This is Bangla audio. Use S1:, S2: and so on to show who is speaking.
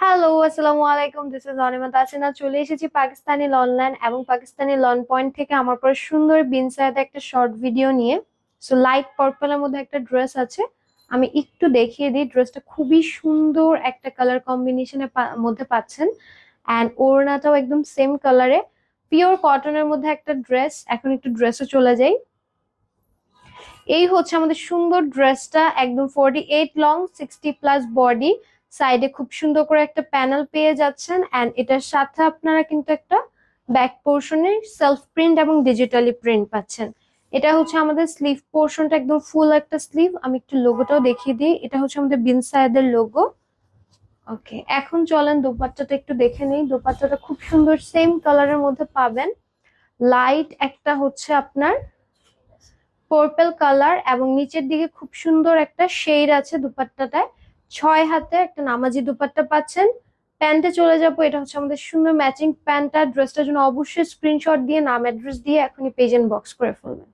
S1: হ্যালো, আসসালামু আলাইকুম। This is Anima Tasina. চলে এসেছি পাকিস্তানি লনল্যান্ড এবং পাকিস্তানি লন পয়েন্ট থেকে আমার পরে সুন্দর বিনসাইড একটা শর্ট ভিডিও নিয়ে। সো লাইট পার্পলের মধ্যে একটা ড্রেস আছে, আমি একটু দেখিয়ে দিই। ড্রেসটা খুবই সুন্দর একটা কালার কম্বিনেশনের মধ্যে পাচ্ছেন, অ্যান্ড ওড়নাটাও একদম সেম কালারে, পিওর কটনের মধ্যে একটা ড্রেস। এখন একটু ড্রেসে চলে যাই। এই হচ্ছে আমাদের সুন্দর ড্রেসটা, একদম 48 লং, 60+ বডি। সাইডে খুব সুন্দর করে একটা প্যানেল পেয়ে যাচ্ছেন, এন্ড এটার সাথে আপনারা কিন্তু একটা ব্যাক পোর্শনে সেলফ প্রিন্ট এবং ডিজিটালি প্রিন্ট পাচ্ছেন। এটা হচ্ছে আমাদের স্লিভ পোর্শনটা, একদম ফুল একটা স্লিভ। আমি একটু লোগোটাও দেখিয়ে দিই, এটা হচ্ছে আমাদের বিন সাইদের লোগো। ওকে, এখন চলেন দোপাট্টাটা একটু দেখে নিই। দোপাট্টাটা খুব সুন্দর সেম কালারের মধ্যে পাবেন। লাইট একটা হচ্ছে আপনার পার্পল কালার এবং নিচের দিকে খুব সুন্দর একটা শেড আছে দুপাট্টাটায়। 6 হাতে একটা নামাজি দুপাট্টা পাচ্ছেন। প্যান্টে চলে যাবো। এটা হচ্ছে আমাদের সুন্দর ম্যাচিং প্যান্টটা। ড্রেসটার জন্য অবশ্যই স্ক্রিনশট দিয়ে নাম অ্যাড্রেস দিয়ে এখনই পেজ বক্স করে ফেলবেন।